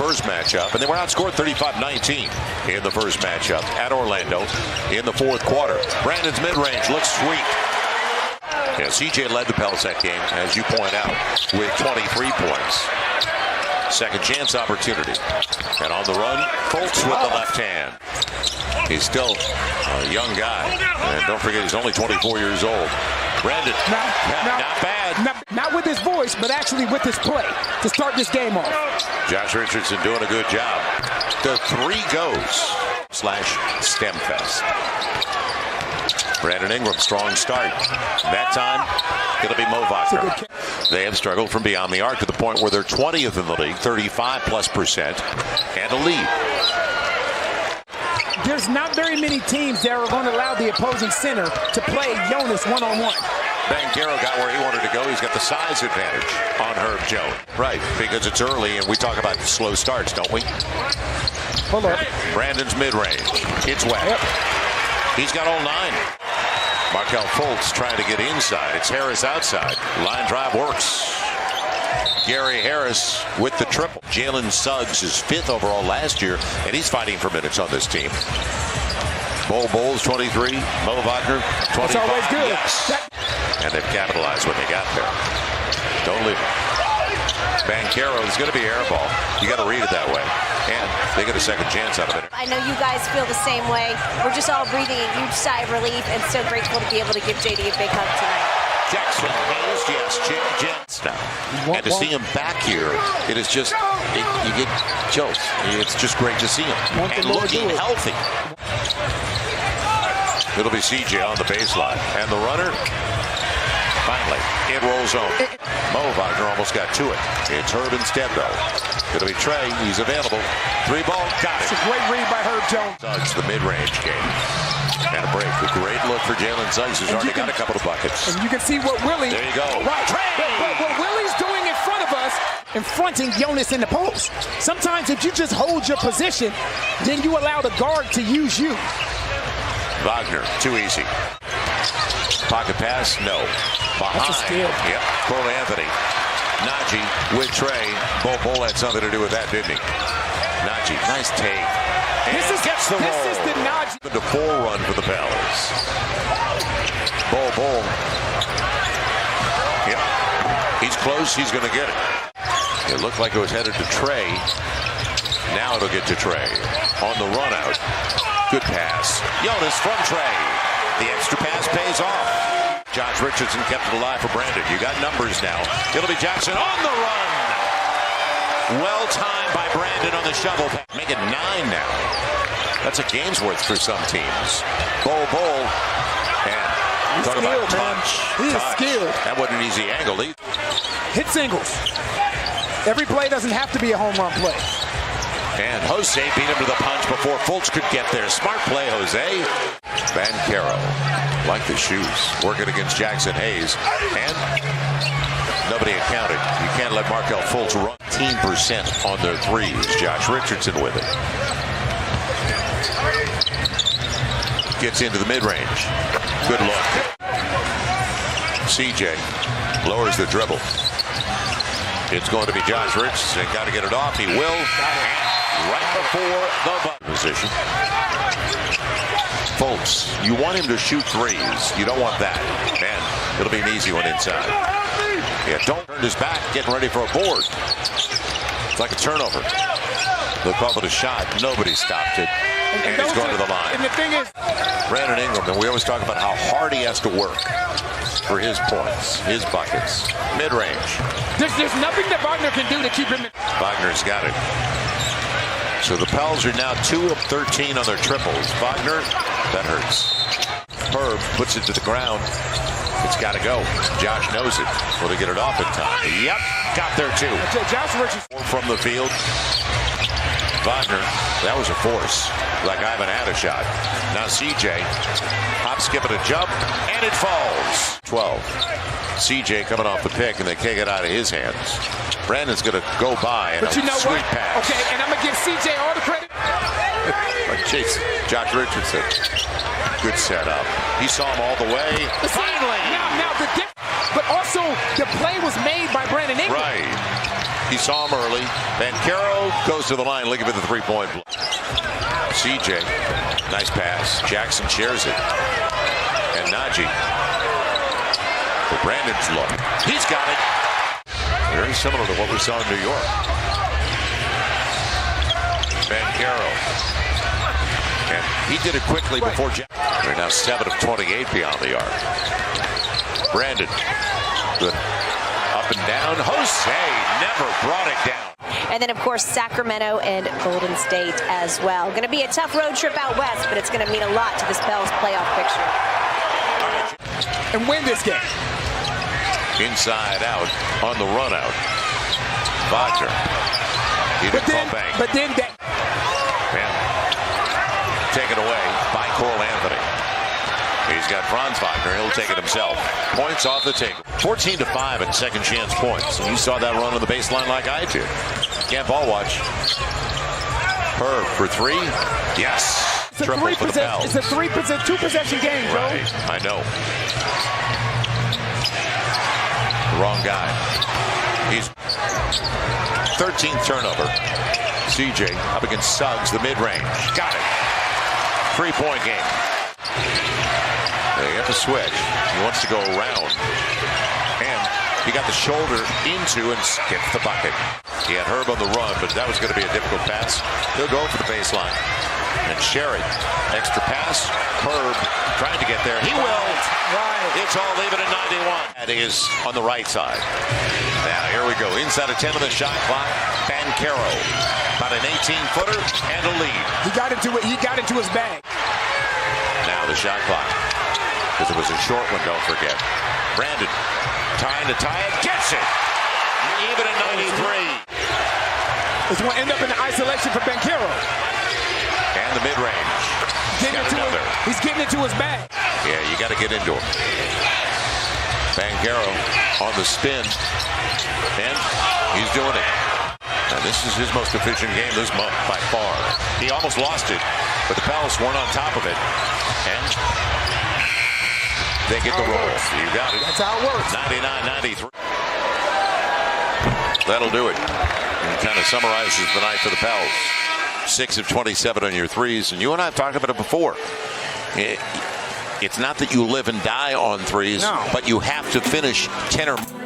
first matchup, and they were outscored 35-19 in the first matchup at Orlando in the fourth quarter. Brandon's mid-range looks sweet. Yeah, CJ led the Pels that game, as you point out, with 23 points. Second chance opportunity. And on the run, Fultz with the left hand. He's still a young guy. And don't forget, he's only 24 years old. Brandon, not bad. Not with his voice, but actually with his play to start this game off. Josh Richardson doing a good job. The three goes / Stemfest. Brandon Ingram, strong start. That time, it'll be Mo Wagner. They have struggled from beyond the arc to the point where they're 20th in the league, 35+%, and a lead. There's not very many teams that are going to allow the opposing center to play Jonas one-on-one. Banchero got where he wanted to go. He's got the size advantage on Herb Jones. Right, because it's early, and we talk about slow starts, don't we? Hold on. Brandon's mid-range. It's wet. Yep. He's got all 9. Markelle Fultz trying to get inside. It's Harris outside. Line drive works. Gary Harris with the triple. Jalen Suggs is 5th overall last year, and he's fighting for minutes on this team. Bowles 23. Mo Wagner 25. That's always good. Yes. And they've capitalized when they got there. Don't leave it. Banchero is going to be air ball. You got to read it that way. And they get a second chance out of it. I know you guys feel the same way. We're just all breathing a huge sigh of relief and so grateful to be able to give JD a big hug tonight. Jackson Hayes, yes, Jets now. And to see him back here, it is just, you get chills. It's just great to see him. And looking healthy. It'll be CJ on the baseline. And the runner, finally, it rolls home. Mo Wagner almost got to it. It's Herb instead, though. It'll be Trey. He's available. 3-ball. Got it. It's a great read by Herb Jones. Suggs, the mid-range game. And a break. A great look for Jalen Suggs, who's already got a couple of buckets. And you can see what Willie. There you go. Right. But what Willie's doing in front of us, confronting Jonas in the post. Sometimes if you just hold your position, then you allow the guard to use you. Wagner, too easy. Pocket pass, no. Behind. That's a steal. Yep, Cole Anthony. Najee with Trey. Bol had something to do with that, didn't he? Najee, nice take. And gets the roll. This is the Najee. The 4 run for the Pels. Bol. Yep. He's close. He's going to get it. It looked like it was headed to Trey. Now it'll get to Trey. On the run out. Good pass. Jonas from Trey. The extra pass pays off. Josh Richardson kept it alive for Brandon. You got numbers now. It'll be Jackson on the run. Well timed by Brandon on the shovel. Make it 9 now. That's a game's worth for some teams. Bol. And talk about touch. He is skilled. That wasn't an easy angle either. Hit singles. Every play doesn't have to be a home run play. And Jose beat him to the punch before Fultz could get there. Smart play, Jose. Banchero, like the shoes, working against Jackson Hayes. And nobody accounted. You can't let Markelle Fultz run 18% on their threes. Josh Richardson with it. Gets into the mid-range. Good look. CJ lowers the dribble. It's going to be Josh Richardson. Got to get it off. He will. Right before the position. Fultz, you want him to shoot threes. You don't want that. And it'll be an easy one inside. Yeah, don't turn his back. Getting ready for a board. It's like a turnover. They called it a shot. Nobody stopped it. And he's going to the line. And the thing is, Brandon Ingram, and we always talk about how hard he has to work for his points, his buckets. Mid-range. there's nothing that Wagner can do to keep him in. Wagner's got it. So the Pels are now 2 of 13 on their triples. Wagner, that hurts. Herb puts it to the ground. It's got to go. Josh knows it. Will he get it off in time? Yep, got there too. Josh Richardson From the field. Wagner, that was a force. Like I haven't had a shot. Now CJ, hop, skip, and a jump, and it falls. 12. CJ coming off the pick, and they can't get out of his hands. Brandon's going to go by, and but you know sweet what? pass. Okay, and I'm going to give CJ all the credit. Chase, Josh Richardson. Good setup. He saw him all the way. Finally! Now but also the play was made by Brandon Ingram. Right. He saw him early. Banchero goes to the line looking for the three-point block. CJ, nice pass. Jackson shares it. And Najee. For Brandon's look. He's got it. Very similar to what we saw in New York. Banchero. And he did it quickly before Jackson. They're now 7 of 28 beyond the arc. Brandon. Good. Up and down. Jose never brought it down. And then, of course, Sacramento and Golden State as well. Going to be a tough road trip out west, but it's going to mean a lot to this Pels playoff picture. And win this game. Inside out on the run out. Wagner. He didn't call bang. But then that. Taken away by Coral Anthony. He's got Franz Wagner. He'll take it himself. Points off the table. 14-5 in second chance points. And you saw that run on the baseline like I did. Can't ball watch. Herb for three. Yes. It's a two-possession game, bro. Right. I know. The wrong guy. He's 13th turnover. CJ up against Suggs, the mid-range. Got it. 3-point game. They get the switch. He wants to go around. And he got the shoulder into and skipped the bucket. He had Herb on the run, but that was going to be a difficult pass. He'll go for the baseline. And Sherry, extra pass. Herb trying to get there. He will. Right. It's all even at 91. That is on the right side. Now, here we go. Inside of 10 on the shot clock. Banchero. About an 18-footer and a lead. He got into his bag. Now the shot clock. Because it was a short one, don't forget. Brandon trying to tie it. Gets it. Even at 93. It's going to end up in the isolation for Banchero. And the mid-range. He's getting into his bag. Yeah, you got to get into him. Banchero on the spin. And he's doing it. Now, this is his most efficient game this month by far. He almost lost it, but the Pels weren't on top of it. And they get the roll. You got it. That's how it works. 99-93. That'll do it. And kind of summarizes the night for the Pels. 6 of 27 on your threes. And you and I have talked about it before. It's not that you live and die on threes, no. but you have to finish 10 or more.